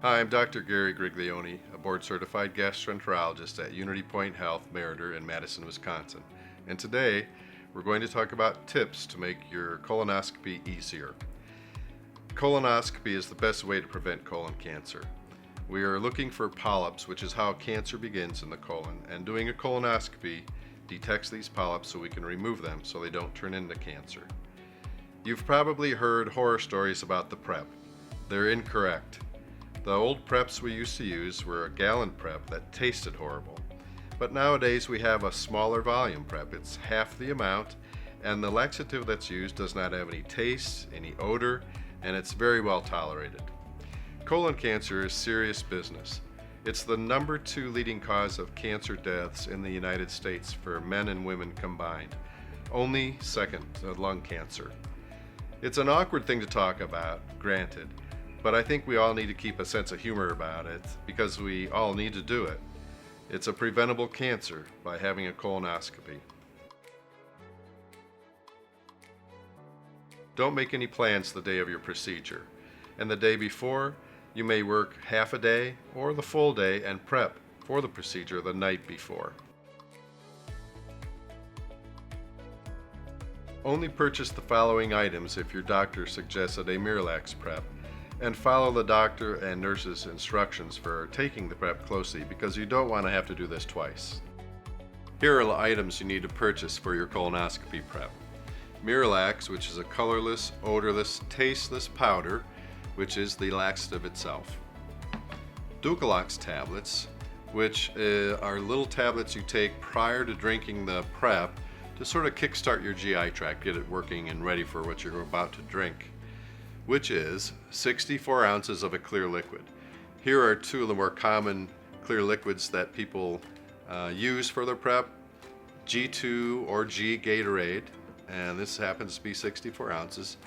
Hi, I'm Dr. Gary Griglione, a board-certified gastroenterologist at UnityPoint Health Meriter in Madison, Wisconsin. And today, we're going to talk about tips to make your colonoscopy easier. Colonoscopy is the best way to prevent colon cancer. We are looking for polyps, which is how cancer begins in the colon, and doing a colonoscopy detects these polyps so we can remove them so they don't turn into cancer. You've probably heard horror stories about the prep. They're incorrect. The old preps we used to use were a gallon prep that tasted horrible. But nowadays we have a smaller volume prep. It's half the amount, and the laxative that's used does not have any taste, any odor, and it's very well tolerated. Colon cancer is serious business. It's the number 2 leading cause of cancer deaths in the United States for men and women combined, only second to lung cancer. It's an awkward thing to talk about, granted, but I think we all need to keep a sense of humor about it because we all need to do it. It's a preventable cancer by having a colonoscopy. Don't make any plans the day of your procedure. And the day before, you may work half a day or the full day and prep for the procedure the night before. Only purchase the following items if your doctor suggested a Miralax prep, and follow the doctor and nurse's instructions for taking the prep closely because you don't want to have to do this twice. Here are the items you need to purchase for your colonoscopy prep. Miralax, which is a colorless, odorless, tasteless powder, which is the laxative itself. Ducalox tablets, which are little tablets you take prior to drinking the prep to sort of kickstart your GI tract, get it working and ready for what you're about to drink, which is 64 ounces of a clear liquid. Here are two of the more common clear liquids that people use for their prep: G2 or G Gatorade, and this happens to be 64 ounces.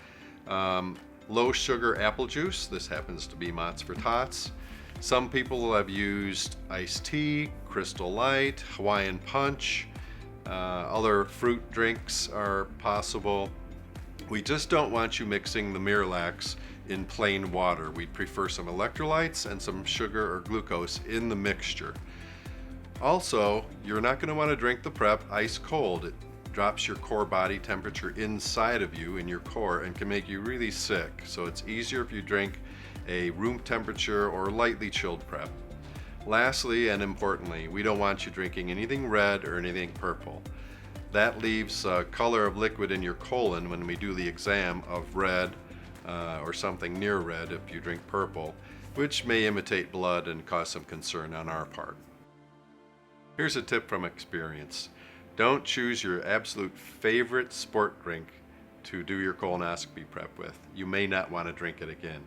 Low sugar apple juice, this happens to be Mott's for Tots. Some people have used iced tea, Crystal Light, Hawaiian Punch. Other fruit drinks are possible. We just don't want you mixing the Miralax in plain water. We'd prefer some electrolytes and some sugar or glucose in the mixture. Also, you're not going to want to drink the prep ice cold. It drops your core body temperature inside of you in your core and can make you really sick. So it's easier if you drink a room temperature or lightly chilled prep. Lastly and importantly, we don't want you drinking anything red or anything purple. That leaves a color of liquid in your colon when we do the exam of red or something near red if you drink purple, which may imitate blood and cause some concern on our part. Here's a tip from experience. Don't choose your absolute favorite sport drink to do your colonoscopy prep with. You may not want to drink it again.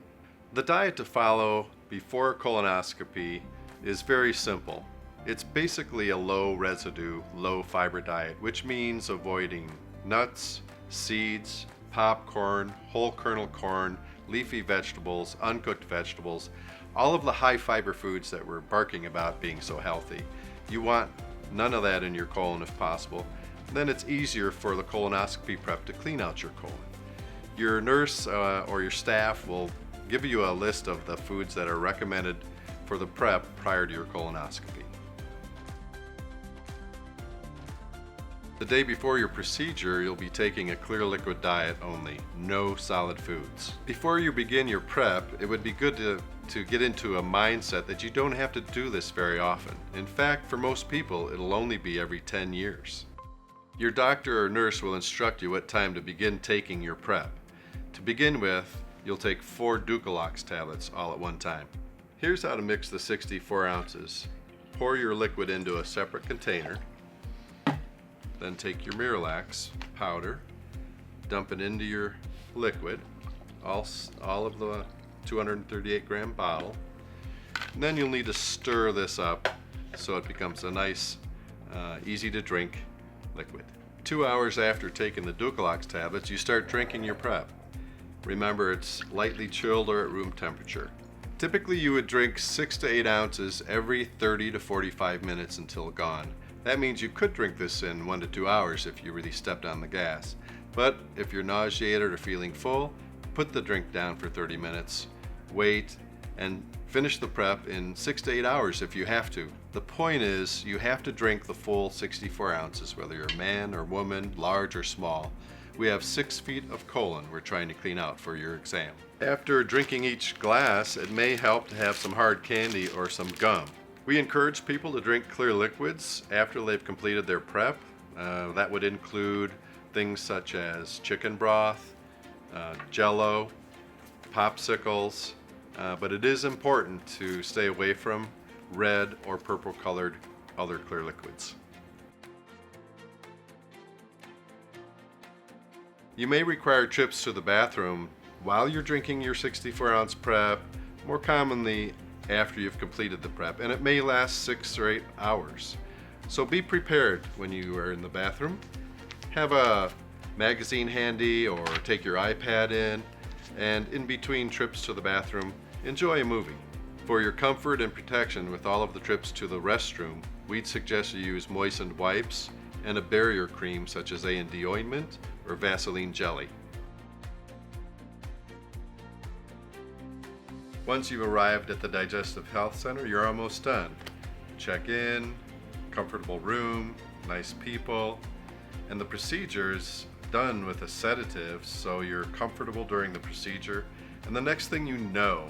The diet to follow before colonoscopy is very simple. It's basically a low residue, low fiber diet, which means avoiding nuts, seeds, popcorn, whole kernel corn, leafy vegetables, uncooked vegetables, all of the high fiber foods that we're barking about being so healthy. You want none of that in your colon if possible. Then it's easier for the colonoscopy prep to clean out your colon. Your nurse or your staff will give you a list of the foods that are recommended for the prep prior to your colonoscopy. The day before your procedure, you'll be taking a clear liquid diet only, no solid foods. Before you begin your prep, it would be good to get into a mindset that you don't have to do this very often. In fact, for most people, it'll only be every 10 years. Your doctor or nurse will instruct you what time to begin taking your prep. To begin with, you'll take 4 Ducalox tablets all at one time. Here's how to mix the 64 ounces. Pour your liquid into a separate container. Then take your Miralax powder, dump it into your liquid, all of the 238 gram bottle. And then you'll need to stir this up so it becomes a nice, easy to drink liquid. 2 hours after taking the Ducalox tablets, you start drinking your prep. Remember, it's lightly chilled or at room temperature. Typically you would drink 6 to 8 ounces every 30 to 45 minutes until gone. That means you could drink this in 1 to 2 hours if you really stepped on the gas. But if you're nauseated or feeling full, put the drink down for 30 minutes, wait, and finish the prep in 6 to 8 hours if you have to. The point is, you have to drink the full 64 ounces, whether you're a man or woman, large or small. We have 6 feet of colon we're trying to clean out for your exam. After drinking each glass, it may help to have some hard candy or some gum. We encourage people to drink clear liquids after they've completed their prep. That would include things such as chicken broth, Jell-O, popsicles, but it is important to stay away from red or purple colored other clear liquids. You may require trips to the bathroom while you're drinking your 64-ounce prep, more commonly after you've completed the prep, and it may last 6 or 8 hours. So be prepared when you are in the bathroom. Have a magazine handy or take your iPad in, and in between trips to the bathroom, enjoy a movie. For your comfort and protection with all of the trips to the restroom, we'd suggest you use moistened wipes and a barrier cream such as A&D ointment or Vaseline jelly. Once you've arrived at the Digestive Health Center, you're almost done. Check in, comfortable room, nice people, and the procedure's done with a sedative so you're comfortable during the procedure, and the next thing you know,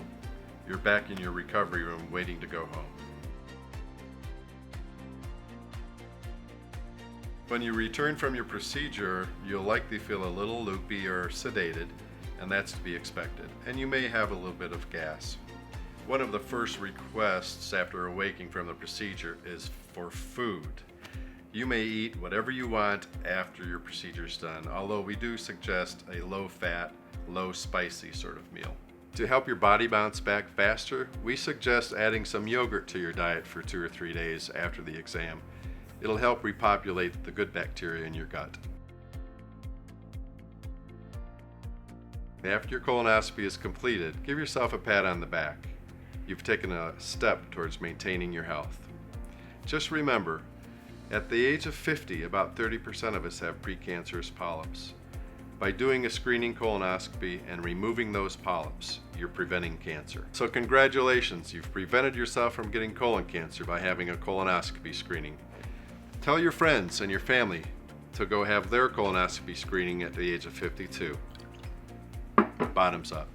you're back in your recovery room waiting to go home. When you return from your procedure, you'll likely feel a little loopy or sedated, and that's to be expected, and you may have a little bit of gas. One of the first requests after awaking from the procedure is for food. You may eat whatever you want after your procedure is done, although we do suggest a low-fat, low-spicy sort of meal. To help your body bounce back faster, we suggest adding some yogurt to your diet for 2 or 3 days after the exam. It'll help repopulate the good bacteria in your gut. After your colonoscopy is completed, give yourself a pat on the back. You've taken a step towards maintaining your health. Just remember, at the age of 50, about 30% of us have precancerous polyps. By doing a screening colonoscopy and removing those polyps, you're preventing cancer. So congratulations, you've prevented yourself from getting colon cancer by having a colonoscopy screening. Tell your friends and your family to go have their colonoscopy screening at the age of 52. Bottoms up.